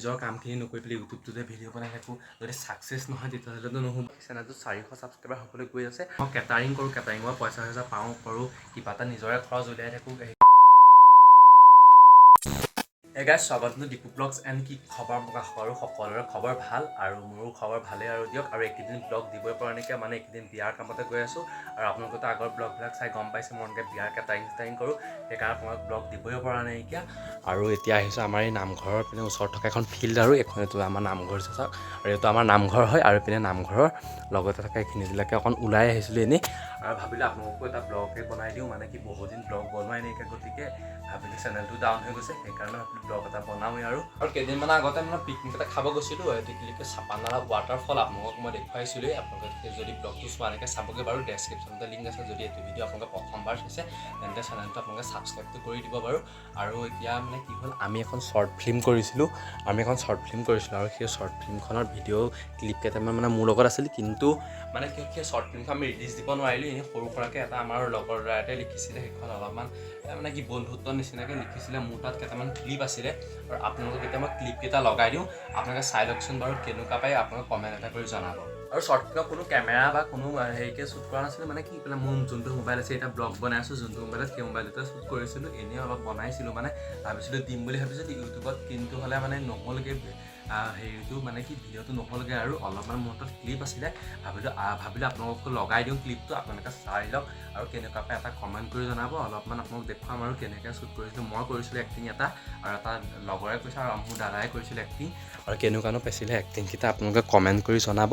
নিজৰ কামখিনি নকৰি পেলাই ইউটিউবটোতে ভিডিঅ' বনাই থাকোঁ যদি ছাকচেছ নহয় তেতিয়াহ'লেতো নহ'ব চেনেলটো 400 ছাবস্ক্ৰাইবাৰ হ'বলৈ গৈ আছে মই কেটাৰিং কৰোঁ কেটাৰিঙৰ পইচা চইচা পাওঁ কৰোঁ কিবা এটা নিজৰে খৰচ উলিয়াই থাকোঁ Hey guys, স্বাগতম দীপু ব্লগছ এণ্ড কি খবৰ প্ৰকাশ কৰোঁ সকলোৰে খবৰ ভাল আৰু মোৰো খবৰ ভালেই আৰু দিয়ক আৰু এইকেইদিন ব্লগ দিবই পৰা নাইকিয়া মানে এইকেইদিন বিয়াৰ কামতে গৈ আছোঁ আৰু আপোনালোকেতো আগৰ ব্লগবিলাক চাই গম পাইছে মই এনেকৈ বিয়াৰ কেটাৰিং কৰোঁ সেইকাৰণে মই ব্লগ দিবই পৰা নাইকিয়া আৰু এতিয়া আহিছোঁ আমাৰ এই নামঘৰৰ পিনে ওচৰত থকা এখন ফিল্ড আৰু এইখনেতো আমাৰ নামঘৰ আছে চাওক আৰু এইটো আমাৰ নামঘৰ হয় আৰু পিনে নামঘৰৰ লগতে থকা এইখিনিবিলাকে অকণ ওলাই আহিছিলোঁ এনেই আৰু ভাবিলোঁ আপোনালোকো এটা ব্লগে বনাই দিওঁ মানে কি বহুদিন ব্লগ বনোৱাই নাইকিয়া গতিকে ভাবিলোঁ চেনেলটো ডাউন হৈ গৈছে সেইকাৰণে ব্লগ এটা বনাওঁৱেই আৰু কেইদিনমান আগতে মানে পিকনিক এটা খাব গৈছিলোঁ টিকলিকে চাপানালা ৱাটাৰফল আপোনালোকক মই দেখুৱাইছিলোঁ আপোনালোকে যদি ব্লগটো চোৱা এনেকৈ চাবগৈ বাৰু ডেছক্ৰিপশ্যনতে লিংক আছে যদি এইটো ভিডিঅ' আপোনালোকে প্ৰথমবাৰ চাইছে তেন্তে চেনেলটো আপোনালোকে ছাবস্ক্ৰাইবটো কৰি দিব বাৰু আৰু এতিয়া মানে কি হ'ল আমি এখন শ্বৰ্ট ফিল্ম কৰিছিলোঁ আৰু সেই শ্বৰ্ট ফিল্মখনৰ ভিডিঅ' ক্লিপ কেইটামান মানে মোৰ লগত আছিল কিন্তু মানে সেই শ্বৰ্ট ফিল্মখন আমি ৰিলিজ দিব নোৱাৰিলোঁ এনেই সৰু সুৰাকৈ এটা আমাৰ লগৰ ল'ৰাটোৱে লিখিছিলে সেইখন অলপমান মানে কি বন্ধুত্ব নিচিনাকৈ লিখিছিলে মোৰ তাত কেইটামান ক্লিপ আছিলে আৰু আপোনালোকক এতিয়া মই ক্লিপকেইটা লগাই দিওঁ আপোনালোকে চাই লওকচোন বাৰু কেনেকুৱা পায় আপোনালোকে কমেণ্ট এটা কৰি জনাব আৰু শ্বৰ্ট ফিল্মত কোনো কেমেৰা বা কোনো হেৰিকৈ শ্বুট কৰা নাছিলোঁ মানে কি পেলাই মোৰ যোনটো মোবাইল আছে এতিয়া ব্লগ বনাই আছোঁ যোনটো মোবাইলত সেই মোবাইলতে শ্বুট কৰিছিলোঁ এনেই অলপ বনাইছিলোঁ মানে ভাবিছিলোঁ দিম বুলি ভাবিছিলোঁ ইউটিউবত কিন্তু হ'লে মানে নহ'লগৈ হেৰিটো মানে কি ভিডিঅ'টো নহ'লগৈ আৰু অলপমান মোৰ তাত ক্লিপ আছিলে ভাবিলোঁ আপোনালোকক লগাই দিওঁ ক্লিপটো আপোনালোকে চাই লওক আৰু কেনেকুৱা পায় এটা কমেণ্ট কৰি জনাব অলপমান আপোনালোক দেখুৱাম আৰু কেনেকৈ শ্বুট কৰিছিলোঁ মই কৰিছিলোঁ এক্টিং এটা আৰু এটা লগৰে কৈছে আৰু মোৰ দাদাই কৰিছিলে এক্টিং আৰু কেনেকুৱানো পাইছিলে এক্টিংকেইটা আপোনালোকে কমেণ্ট কৰি জনাব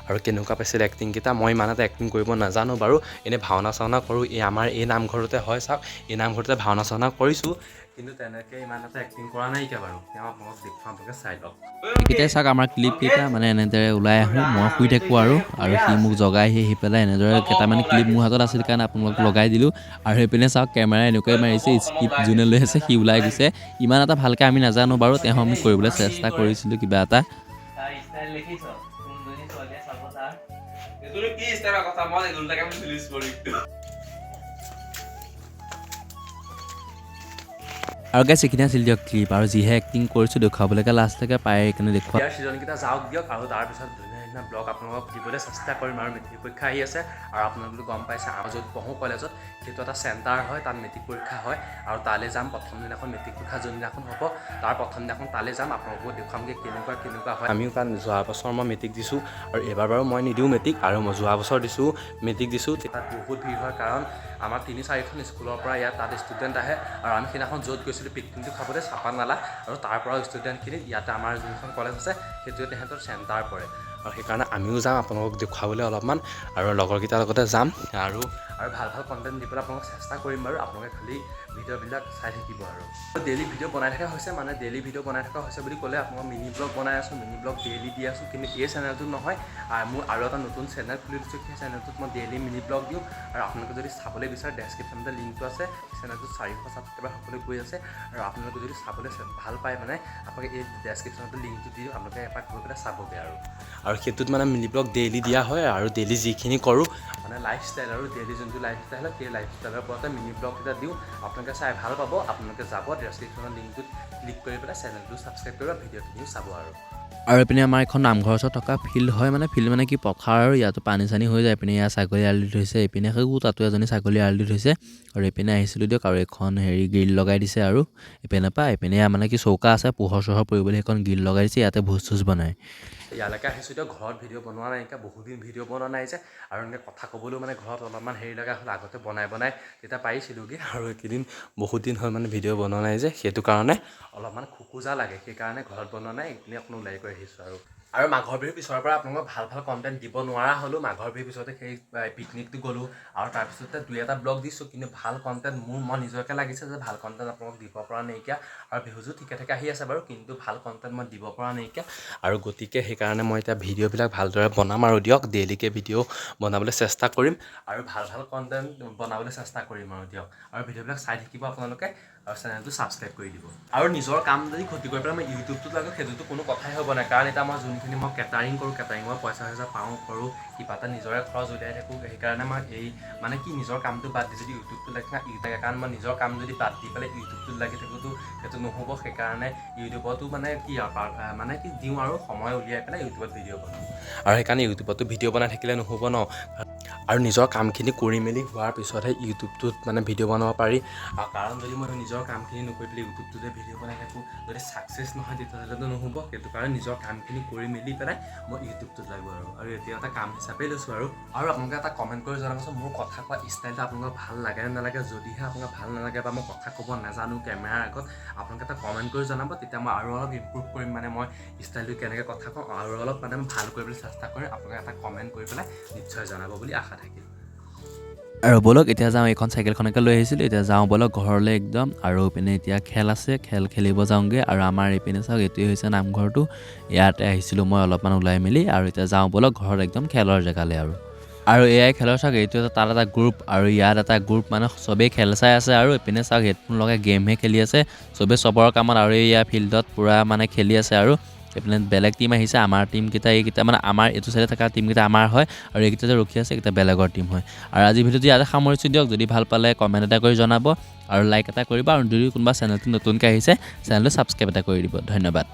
আৰু কেনেকুৱা পাইছিলে এক্টিংকেইটা মই ইমান এটা এক্টিং কৰিব নাজানো বাৰু এনেই ভাওনা চাওনা কৰোঁ আমাৰ এই নামঘৰতে হয় চাওক এই নামঘৰতে ভাওনা চাওনা কৰিছোঁ কিন্তু তেনেকৈ ইমান এটা এক্টিং কৰা নাইকিয়া বাৰু তেওঁ আপোনালোক দেখুৱাম আপোনালোকে চাই লওক এইকেইটাই চাওক আমাৰ ক্লিপকেইটা মানে এনেদৰে ওলাই আহোঁ মই শুই থাকোঁ আৰু সি মোক জগাই আহি পেলাই এনেদৰে কেইটামান ক্লিপ মোৰ হাতত আছিল কাৰণে আপোনালোকক লগাই দিলোঁ আৰু সেইপিনে চাওক কেমেৰা এনেকুৱাই মাৰিছে স্কিপ যোনে লৈ আছে সি ওলাই গৈছে ইমান এটা ভালকৈ আমি নাজানো বাৰু তেওঁ আমি কৰিবলৈ চেষ্টা কৰিছিলোঁ কিবা এটা আৰু গাইছ এইখিনি আছিল দিয়ক ক্লিপ আৰু যিহে এক্টিং কৰিছোঁ দেখুৱাবলৈকে লাষ্টলৈকে পায় সেইকাৰণে দেখুওৱা ছিজনকেইটা যাওক দিয়ক আৰু তাৰপিছত ধুনীয়া ব্লগ আপোনালোকক দিবলৈ চেষ্টা কৰিম আৰু মেট্ৰিক পৰীক্ষা আহি আছে আৰু আপোনালোকে গম পাইছে আমাৰ য'ত পঢ়োঁ কলেজত সেইটো এটা চেণ্টাৰ হয় তাত মেট্ৰিক পৰীক্ষা হয় আৰু তালৈ যাম প্ৰথম দিনাখন মেট্ৰিক পৰীক্ষা যোনদিনাখন হ'ব তাৰ প্ৰথম দিনাখন তালৈ যাম আপোনালোকক দেখুৱামগৈ কেনেকুৱা হয় আমিও কাৰণ যোৱা বছৰ মই মেট্ৰিক দিছোঁ আৰু এইবাৰ বাৰু মই নিদিওঁ মেট্ৰিক আৰু মই যোৱা বছৰ মেট্ৰিক দিছোঁ তাত বহুত ভিৰ হয় কাৰণ আমাৰ 3-4খন স্কুলৰ পৰা তাত ষ্টুডেণ্ট আহে আৰু আমি সেইদিনাখন য'ত গৈছিলোঁ পিকনিকটো খাবলৈ চাপানালা আৰু তাৰ পৰা ষ্টুডেণ্টখিনি ইয়াতে আমাৰ যোনখন কলেজ আছে সেইটোৱে তেহেঁতৰ চেণ্টাৰ পৰে আৰু সেইকাৰণে আমিও যাম আপোনালোকক দেখুৱাবলৈ অলপমান আৰু লগৰকেইটাৰ লগতে যাম আৰু ভাল কণ্টেণ্ট দিবলৈ আপোনালোকক চেষ্টা কৰিম বাৰু আপোনালোকে খালি ভিডিঅ'বিলাক চাই থাকিব আৰু ডেইলি ভিডিঅ' বনাই থকা হৈছে মানে ডেইলি ভিডিঅ' বনাই থকা হৈছে বুলি ক'লে আপোনালোক মিনি ব্লগ বনাই আছোঁ মিনি ব্লগ ডেইলি দি আছোঁ কিন্তু এই চেনেলটোত নহয় মোৰ আৰু এটা নতুন চেনেল খুলি দিছোঁ সেই চেনেলটোত মই ডেইলি মিনি ব্লগ দিওঁ আৰু আপোনালোকে যদি চাবলৈ বিচাৰে ডেছক্ৰিপশ্যনতে লিংকটো আছে চেনেলটোত 400 ছাবস্ক্ৰাইবাৰ হ'বলৈ গৈ আছে আৰু আপোনালোকে যদি চাবলৈ ভাল পায় মানে আপোনালোকে এই ডেছক্ৰিপশ্যনতে লিংকটো দি দিওঁ আপোনালোকে এপাক গৈ পেলাই চাবগৈ আৰু সেইটোত মানে মিনি ব্লগ ডেইলি দিয়া হয় আৰু ডেইলি যিখিনি কৰোঁ মানে লাইফষ্টাইল আৰু ডেইলি যোনটো লাইফষ্টাইল হয় সেই লাইফষ্টাইলৰ ওপৰতে মিনি ব্লগ এটা দিওঁ আপোনালোকে চাই ভাল পাব আপোনালোকে যাব ডেছক্ৰিপশ্যনৰ লিংকটোত ক্লিক কৰি পেলাই চেনেলটো ছাবস্ক্ৰাইব কৰিব ভিডিঅ'টো চাব আৰু এইপিনে আমাৰ এখন নামঘৰ ওচৰত থকা ফিল্ড হয় মানে ফিল্ড মানে কি পথাৰ আৰু ইয়াতো পানী চানী হৈ যায় এইপিনে ইয়াৰ ছাগলী আল দি থৈছে এইপিনে তাতো এজনী ছাগলী আল দি থৈছে আৰু এইপিনে আহিছিলোঁ দিয়ক আৰু এখন গ্ৰিল লগাই দিছে আৰু এইপিনে মানে কি চৌকা আছে পোহৰ চোহৰ পৰিবলৈ সেইখন গ্ৰিল লগাই দিছে ইয়াতে ভোজ চোজ বনায় ইয়ালৈকে আহিছোঁ দিয়ক ঘৰত ভিডিঅ' বনোৱা নাইকিয়া বহুদিন ভিডিঅ' বনোৱা নাই যে আৰু এনেকৈ কথা ক'বলৈও মানে ঘৰত অলপমান হেৰি লগা হ'ল আগতে বনাই তেতিয়া পাৰিছিলোঁগৈ আৰু এইকেইদিন বহুত দিন হ'ল মানে ভিডিঅ' বনোৱা নাই যে সেইটো কাৰণে অলপমান খোকোজা লাগে সেইকাৰণে ঘৰত বনোৱা নাই এইখিনি অকণ ওলাই কৰি আহিছোঁ আৰু মাঘৰ বিহুৰ পিছৰ পৰা আপোনালোকক ভাল কণ্টেণ্ট দিব নোৱাৰা হ'লোঁ মাঘৰ বিহুৰ পিছতে সেই পিকনিকটো গ'লোঁ আৰু তাৰপিছতে 2-এটা ব্লগ দিছোঁ কিন্তু ভাল কণ্টেণ্ট মই নিজকে লাগিছে যে ভাল কণ্টেণ্ট আপোনালোকক দিব পৰা নাইকিয়া আৰু বিহুযোৰ ঠিকে আহি আছে বাৰু কিন্তু ভাল কণ্টেণ্ট মই দিব পৰা নাইকিয়া আৰু গতিকে সেইকাৰণে মই এতিয়া ভিডিঅ'বিলাক ভালদৰে বনাম আৰু দিয়ক ডেইলিকৈ ভিডিঅ' বনাবলৈ চেষ্টা কৰিম আৰু ভাল কণ্টেণ্ট বনাবলৈ চেষ্টা কৰিম আৰু দিয়ক আৰু ভিডিঅ'বিলাক চাই থাকিব আপোনালোকে আৰু চেনেলটো ছাবস্ক্ৰাইব কৰি দিব আৰু নিজৰ কাম যদি ক্ষতি কৰি পেলাই মই ইউটিউবটোত লাগো সেইটোতো কোনো কথাই হ'ব নাই কাৰণ এতিয়া মই যোনখিনি মই কেটাৰিং কৰোঁ কেটাৰিঙৰ পইচা পাওঁ কৰোঁ কিবা এটা নিজৰে খৰচ উলিয়াই থাকোঁ সেইকাৰণে মই এই মানে কি নিজৰ কামটো বাদ দি যদি ইউটিউবটো লাগি থাকে কাৰণ মই নিজৰ কাম যদি বাদ দি পেলাই ইউটিউবটোত লাগি থাকোঁতো সেইটো নহ'ব সেইকাৰণে ইউটিউবতো মানে কি মানে কি দিওঁ আৰু সময় উলিয়াই পেলাই ইউটিউবত ভিডিঅ' বনাওঁ আৰু সেইকাৰণে ইউটিউবতো ভিডিঅ' বনাই থাকিলে নহ'ব ন আৰু নিজৰ কামখিনি কৰি মেলি হোৱাৰ পিছতহে ইউটিউবটোত মানে ভিডিঅ' বনাব পাৰি কাৰণ যদি মই নিজৰ কামখিনি নকৰি পেলাই ইউটিউবটোতে ভিডিঅ' বনাই থাকোঁ যদি ছাকচেছ নহয় তেতিয়াহ'লেতো নহ'ব সেইটো কাৰণে নিজৰ কামখিনি কৰি মেলি পেলাই মই ইউটিউবটোত লাগোঁ আৰু এতিয়া এটা কাম হিচাপে লৈছোঁ আৰু আপোনালোকে এটা কমেণ্ট কৰি জনাবচোন মোৰ কথা কোৱা ষ্টাইলটো আপোনালোকৰ ভাল লাগে নে নালাগে যদিহে আপোনাক ভাল নালাগে বা মই কথা ক'ব নাজানো কেমেৰাৰ আগত আপোনালোকে এটা কমেণ্ট কৰি জনাব তেতিয়া মই আৰু অলপ ইমপ্ৰুভ কৰিম মানে মই ষ্টাইলটো কেনেকৈ কথা কওঁ আৰু অলপ মানে মই ভাল কৰিবলৈ চেষ্টা কৰিম আপোনালোকে এটা কমেণ্ট কৰি পেলাই নিশ্চয় জনাব বুলি আশা থাকিল আৰু ব'লক এতিয়া যাওঁ এইখন চাইকেলখনকে লৈ আহিছিলোঁ এতিয়া যাওঁ ব'লক ঘৰলৈ একদম আৰু এইপিনে এতিয়া খেল আছে খেল খেলিব যাওঁগৈ আৰু আমাৰ এইপিনে চাওক এইটোৱে হৈছে নামঘৰটো ইয়াতে আহিছিলোঁ মই অলপমান ওলাই মেলি আৰু এতিয়া যাওঁ ব'লক ঘৰত একদম খেলৰ জেগালৈ আৰু এয়াই খেলৰ চাওক এইটো তাত এটা গ্ৰুপ আৰু ইয়াত এটা গ্ৰুপ মানে চবেই খেল চাই আছে আৰু এইপিনে চাওক হেডফোন লগাই গেমহে খেলি আছে চবেই চবৰ কামত আৰু এয়া ফিল্ডত পূৰা মানে খেলি আছে আৰু এইপিনে বেলেগ টীম আহিছে আমাৰ টীমকেইটা এইকেইটা মানে আমাৰ এইটো চাইডে থকা টীমকেইটা আমাৰ হয় আৰু এইকেইটা যে ৰখি আছে এইকেইটা বেলেগৰ টীম হয় আৰু আজি ভিডিঅ'টো ইয়াতে সামৰিছোঁ দিয়ক যদি ভাল পালে কমেণ্ট এটা কৰি জনাব আৰু লাইক এটা কৰিব আৰু যদি কোনোবা চেনেলটো নতুনকৈ আহিছে চেনেলটো ছাবস্ক্ৰাইব এটা কৰি দিব ধন্যবাদ